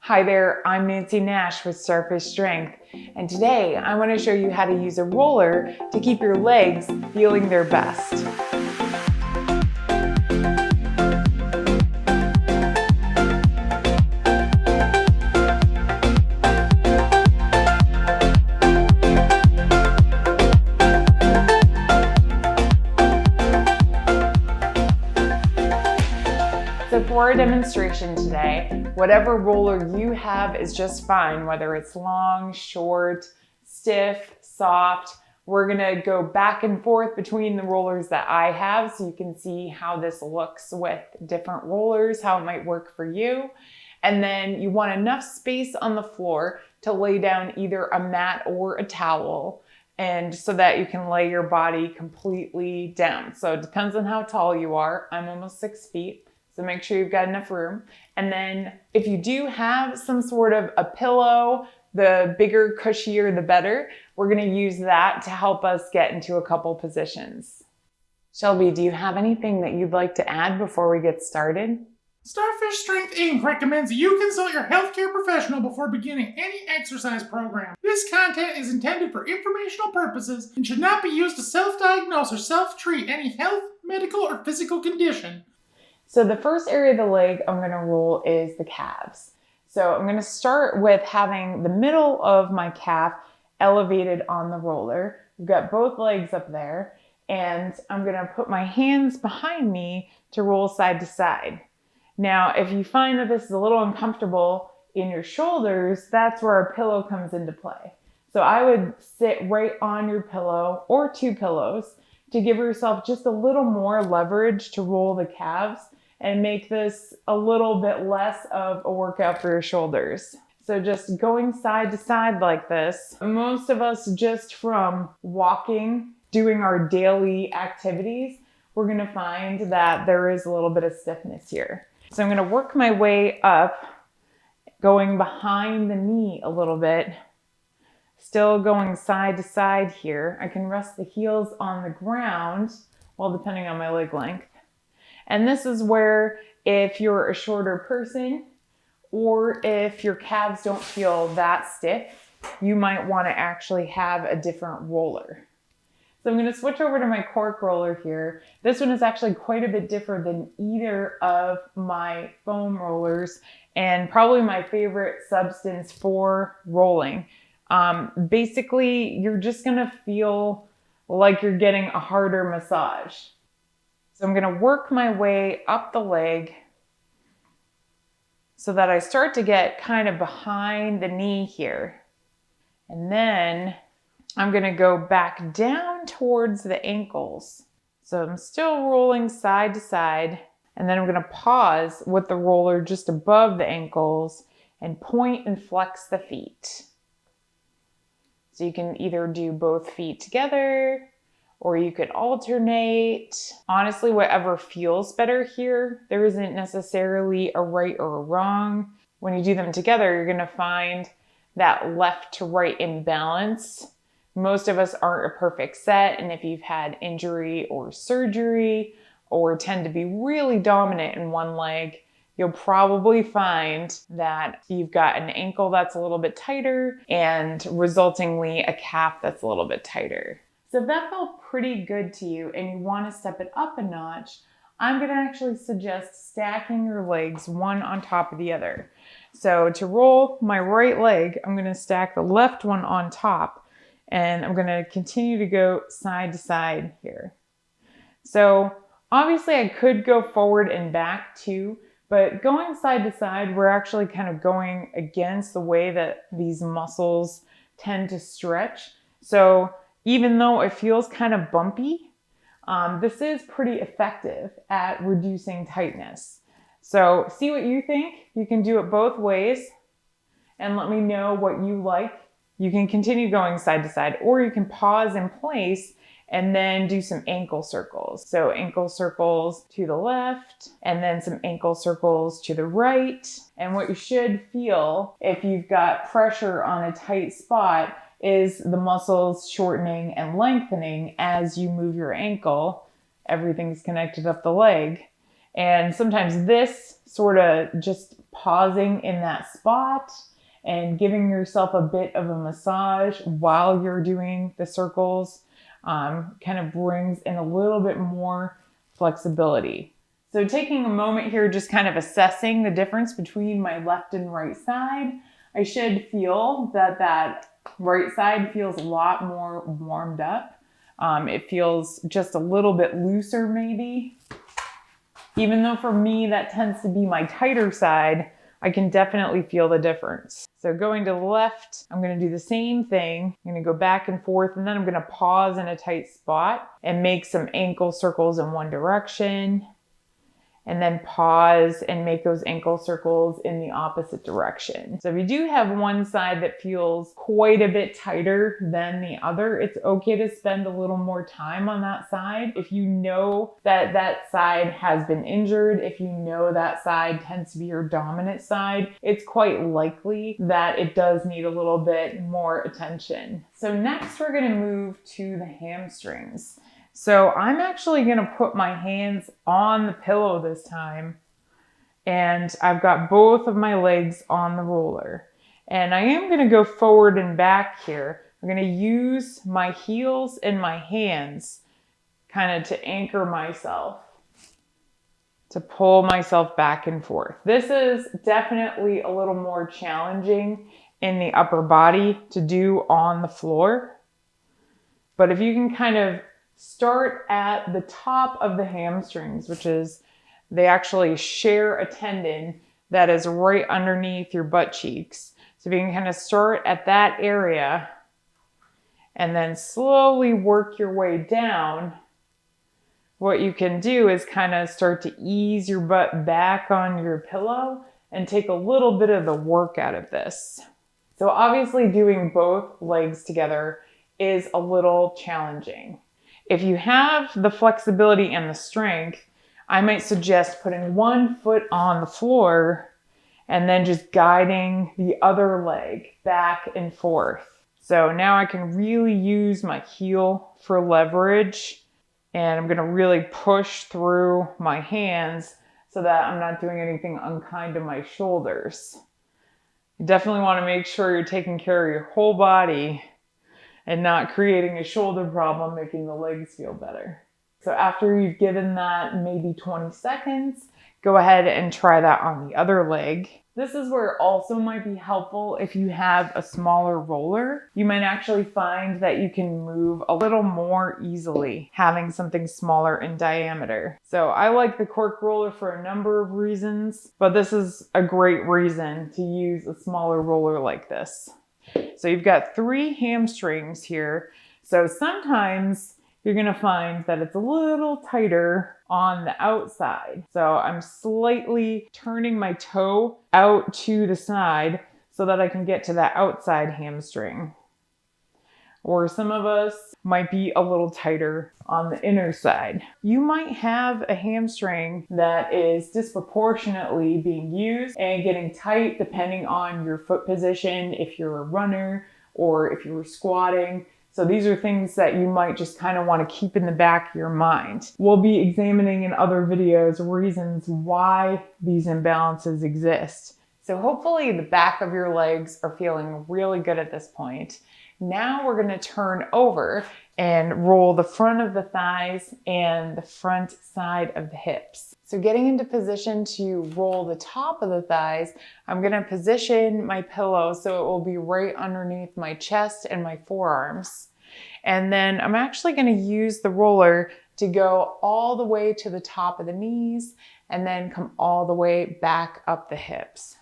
Hi there, I'm Nancy Nash with Starfish Strength, and today I want to show you how to use a roller to keep your legs feeling their best. So for our demonstration today, whatever roller you have is just fine, whether it's long, short, stiff, soft. We're gonna go back and forth between the rollers that I have so you can see how this looks with different rollers, how it might work for you. And then you want enough space on the floor to lay down either a mat or a towel, and so that you can lay your body completely down. So it depends on how tall you are. I'm almost 6 feet. So make sure you've got enough room. And then if you do have some sort of a pillow, the bigger, cushier, the better. We're gonna use that to help us get into a couple positions. Shelby, do you have anything that you'd like to add before we get started? Starfish Strength Inc. recommends that you consult your healthcare professional before beginning any exercise program. This content is intended for informational purposes and should not be used to self-diagnose or self-treat any health, medical, or physical condition. So the first area of the leg I'm gonna roll is the calves. So I'm gonna start with having the middle of my calf elevated on the roller. We've got both legs up there, and I'm gonna put my hands behind me to roll side to side. Now, if you find that this is a little uncomfortable in your shoulders, that's where our pillow comes into play. So I would sit right on your pillow or two pillows to give yourself just a little more leverage to roll the calves and make this a little bit less of a workout for your shoulders. So just going side to side like this, most of us just from walking, doing our daily activities, we're gonna find that there is a little bit of stiffness here. So I'm gonna work my way up, going behind the knee a little bit, still going side to side here. I can rest the heels on the ground, well, depending on my leg length. And this is where, if you're a shorter person or if your calves don't feel that stiff, you might want to actually have a different roller. So I'm going to switch over to my cork roller here. This one is actually quite a bit different than either of my foam rollers, and probably my favorite substance for rolling. Basically, you're just going to feel like you're getting a harder massage. So I'm going to work my way up the leg so that I start to get kind of behind the knee here. And then I'm going to go back down towards the ankles. So I'm still rolling side to side. And then I'm going to pause with the roller just above the ankles and point and flex the feet. So you can either do both feet together, or you could alternate. Honestly, whatever feels better here. There isn't necessarily a right or a wrong. When you do them together, you're gonna find that left to right imbalance. Most of us aren't a perfect set, and if you've had injury or surgery or tend to be really dominant in one leg, you'll probably find that you've got an ankle that's a little bit tighter and resultingly a calf that's a little bit tighter. So if that felt pretty good to you and you want to step it up a notch, I'm going to actually suggest stacking your legs one on top of the other. So to roll my right leg, I'm going to stack the left one on top, and I'm going to continue to go side to side here. So obviously I could go forward and back too, but going side to side, we're actually kind of going against the way that these muscles tend to stretch. So even though it feels kind of bumpy, this is pretty effective at reducing tightness. So see what you think. You can do it both ways and let me know what you like. You can continue going side to side, or you can pause in place and then do some ankle circles. So ankle circles to the left and then some ankle circles to the right. And what you should feel if you've got pressure on a tight spot is the muscles shortening and lengthening as you move your ankle. Everything's connected up the leg. And sometimes this sort of just pausing in that spot and giving yourself a bit of a massage while you're doing the circles kind of brings in a little bit more flexibility. So taking a moment here, just kind of assessing the difference between my left and right side, I should feel that that right side feels a lot more warmed up. It feels just a little bit looser maybe. Even though for me that tends to be my tighter side, I can definitely feel the difference. So going to the left, I'm going to do the same thing. I'm going to go back and forth, and then I'm going to pause in a tight spot and make some ankle circles in one direction. And then pause and make those ankle circles in the opposite direction. So if you do have one side that feels quite a bit tighter than the other, it's okay to spend a little more time on that side. If you know that that side has been injured, if you know that side tends to be your dominant side, it's quite likely that it does need a little bit more attention. So next we're going to move to the hamstrings. So I'm actually going to put my hands on the pillow this time, and I've got both of my legs on the roller. And I am going to go forward and back here. I'm going to use my heels and my hands kind of to anchor myself, to pull myself back and forth. This is definitely a little more challenging in the upper body to do on the floor. But if you can kind of start at the top of the hamstrings, which is, they actually share a tendon that is right underneath your butt cheeks. So if you can kind of start at that area and then slowly work your way down, what you can do is kind of start to ease your butt back on your pillow and take a little bit of the work out of this. So obviously doing both legs together is a little challenging. If you have the flexibility and the strength, I might suggest putting one foot on the floor and then just guiding the other leg back and forth. So now I can really use my heel for leverage, and I'm going to really push through my hands so that I'm not doing anything unkind to my shoulders. You definitely want to make sure you're taking care of your whole body and not creating a shoulder problem, making the legs feel better. So after you've given that maybe 20 seconds, go ahead and try that on the other leg. This is where it also might be helpful if you have a smaller roller. You might actually find that you can move a little more easily having something smaller in diameter. So I like the cork roller for a number of reasons, but this is a great reason to use a smaller roller like this. So you've got 3 hamstrings here. So sometimes you're going to find that it's a little tighter on the outside. So I'm slightly turning my toe out to the side so that I can get to that outside hamstring. Or some of us might be a little tighter on the inner side. You might have a hamstring that is disproportionately being used and getting tight depending on your foot position, if you're a runner or if you were squatting. So these are things that you might just kind of want to keep in the back of your mind. We'll be examining in other videos reasons why these imbalances exist. So hopefully the back of your legs are feeling really good at this point. Now we're going to turn over and roll the front of the thighs and the front side of the hips. So getting into position to roll the top of the thighs, I'm going to position my pillow so it will be right underneath my chest and my forearms. And then I'm actually going to use the roller to go all the way to the top of the knees and then come all the way back up the hips.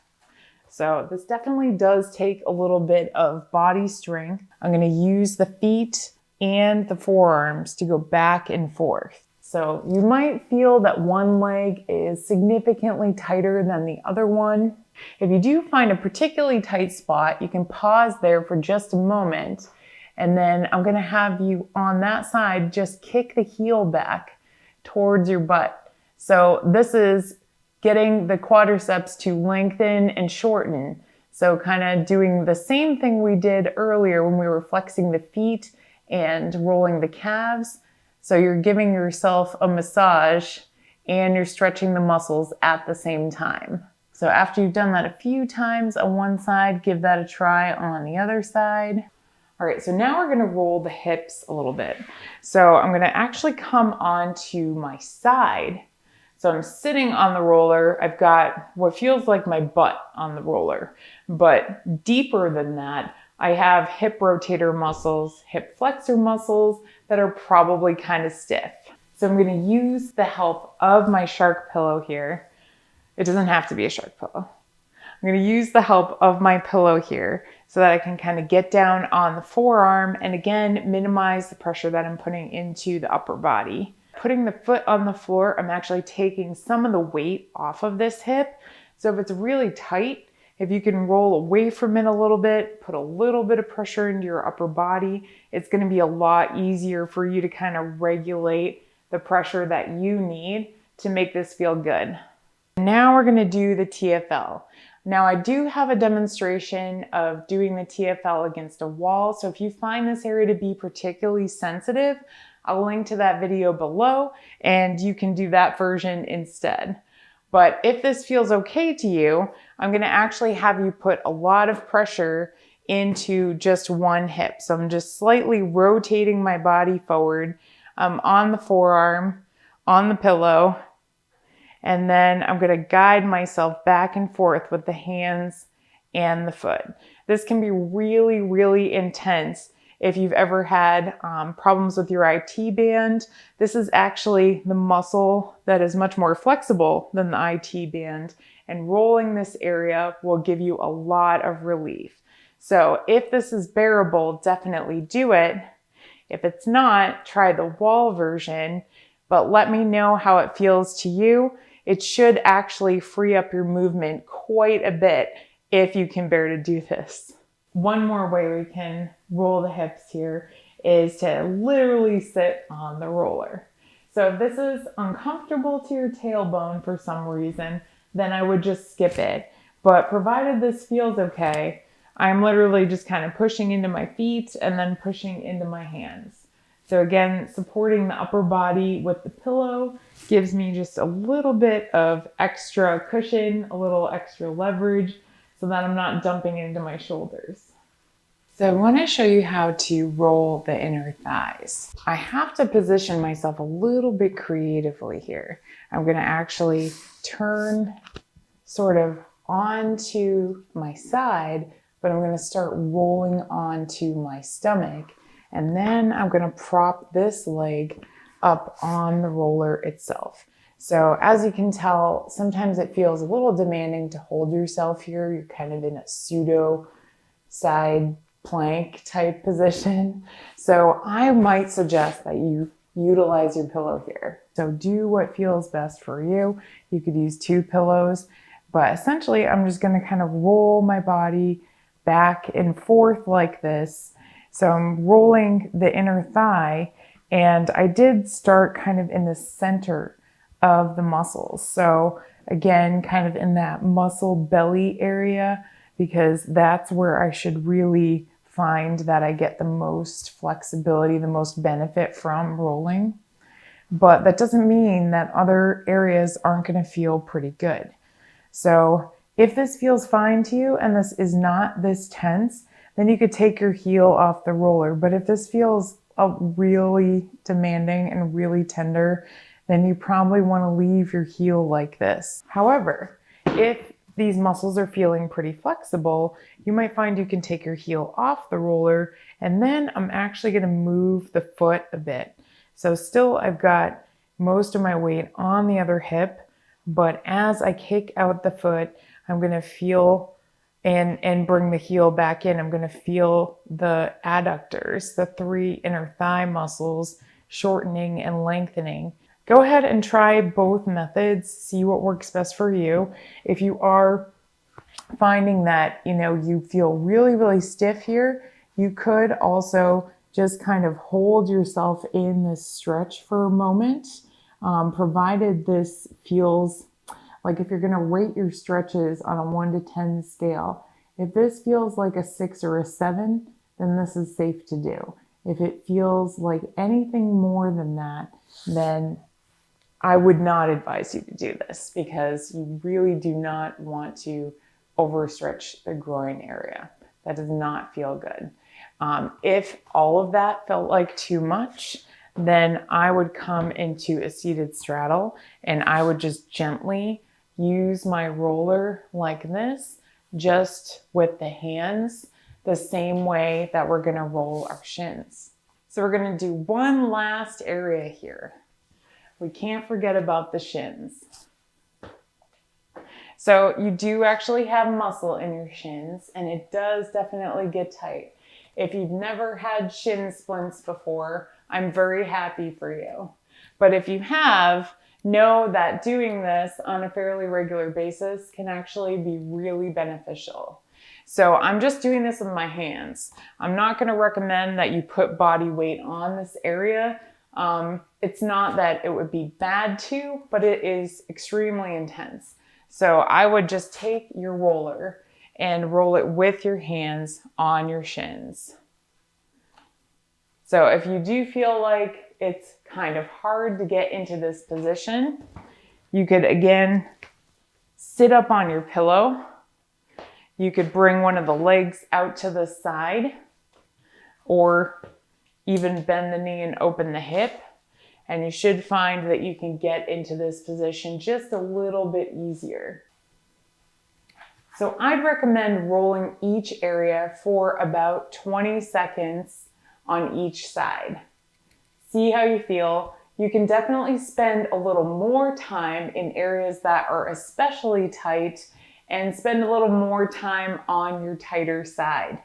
So this definitely does take a little bit of body strength. I'm going to use the feet and the forearms to go back and forth. So you might feel that one leg is significantly tighter than the other one. If you do find a particularly tight spot, you can pause there for just a moment. And then I'm going to have you on that side just kick the heel back towards your butt. So this is getting the quadriceps to lengthen and shorten. So kind of doing the same thing we did earlier when we were flexing the feet and rolling the calves. So you're giving yourself a massage and you're stretching the muscles at the same time. So after you've done that a few times on one side, give that a try on the other side. All right, so now we're gonna roll the hips a little bit. So I'm gonna actually come onto my side. So I'm sitting on the roller. I've got what feels like my butt on the roller, but deeper than that, I have hip rotator muscles, hip flexor muscles that are probably kind of stiff. So I'm gonna use the help of my shark pillow here. It doesn't have to be a shark pillow. I'm gonna use the help of my pillow here so that I can kind of get down on the forearm and again, minimize the pressure that I'm putting into the upper body. Putting the foot on the floor, I'm actually taking some of the weight off of this hip. So if it's really tight, if you can roll away from it a little bit, put a little bit of pressure into your upper body, it's gonna be a lot easier for you to kind of regulate the pressure that you need to make this feel good. Now we're gonna do the TFL. Now I do have a demonstration of doing the TFL against a wall. So if you find this area to be particularly sensitive, I'll link to that video below and you can do that version instead. But if this feels okay to you, I'm gonna actually have you put a lot of pressure into just one hip. So I'm just slightly rotating my body forward on the forearm, on the pillow, and then I'm gonna guide myself back and forth with the hands and the foot. This can be really, really intense if you've ever had problems with your IT band. This is actually the muscle that is much more flexible than the IT band, and rolling this area will give you a lot of relief. So if this is bearable, definitely do it. If it's not, try the wall version, but let me know how it feels to you. It should actually free up your movement quite a bit if you can bear to do this. One more way we can roll the hips here is to literally sit on the roller. So if this is uncomfortable to your tailbone for some reason, then I would just skip it. But provided this feels okay, I'm literally just kind of pushing into my feet and then pushing into my hands. So again, supporting the upper body with the pillow gives me just a little bit of extra cushion, a little extra leverage so that I'm not dumping into my shoulders. So I want to show you how to roll the inner thighs. I have to position myself a little bit creatively here. I'm going to actually turn sort of onto my side, but I'm going to start rolling onto my stomach. And then I'm going to prop this leg up on the roller itself. So as you can tell, sometimes it feels a little demanding to hold yourself here. You're kind of in a pseudo side plank type position. So I might suggest that you utilize your pillow here. So do what feels best for you. You could use 2 pillows, but essentially I'm just going to kind of roll my body back and forth like this. So I'm rolling the inner thigh, and I did start kind of in the center of the muscles. So again, kind of in that muscle belly area, because that's where I should really find that I get the most flexibility, the most benefit from rolling. But that doesn't mean that other areas aren't going to feel pretty good. So if this feels fine to you and this is not this tense, then you could take your heel off the roller. But if this feels really demanding and really tender, then you probably want to leave your heel like this. However, if these muscles are feeling pretty flexible, you might find you can take your heel off the roller, and then I'm actually going to move the foot a bit. So still I've got most of my weight on the other hip, but as I kick out the foot, I'm going to feel and bring the heel back in. I'm going to feel the adductors, the 3 inner thigh muscles, shortening and lengthening. Go ahead and try both methods. See what works best for you. If you are finding that, you feel really, really stiff here, you could also just kind of hold yourself in this stretch for a moment, provided this feels like, if you're going to rate your stretches on a 1 to 10 scale, if this feels like a 6 or a 7, then this is safe to do. If it feels like anything more than that, then I would not advise you to do this because you really do not want to overstretch the groin area. That does not feel good. If all of that felt like too much, then I would come into a seated straddle and I would just gently use my roller like this, just with the hands, the same way that we're gonna roll our shins. So we're gonna do one last area here. We can't forget about the shins. So you do actually have muscle in your shins and it does definitely get tight. If you've never had shin splints before, I'm very happy for you. But if you have, know that doing this on a fairly regular basis can actually be really beneficial. So I'm just doing this with my hands. I'm not going to recommend that you put body weight on this area. It's not that it would be bad to, but it is extremely intense. So I would just take your roller and roll it with your hands on your shins. So if you do feel like it's kind of hard to get into this position, you could again sit up on your pillow. You could bring one of the legs out to the side or even bend the knee and open the hip. And you should find that you can get into this position just a little bit easier. So I'd recommend rolling each area for about 20 seconds on each side. See how you feel. You can definitely spend a little more time in areas that are especially tight and spend a little more time on your tighter side.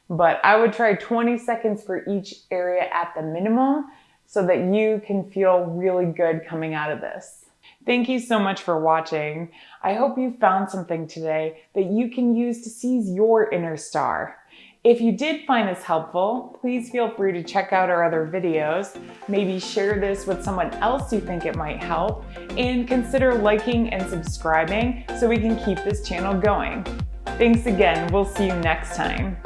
But I would try 20 seconds for each area at the minimum so that you can feel really good coming out of this. Thank you so much for watching. I hope you found something today that you can use to seize your inner star. If you did find this helpful, please feel free to check out our other videos. Maybe share this with someone else you think it might help, and consider liking and subscribing so we can keep this channel going. Thanks again. We'll see you next time.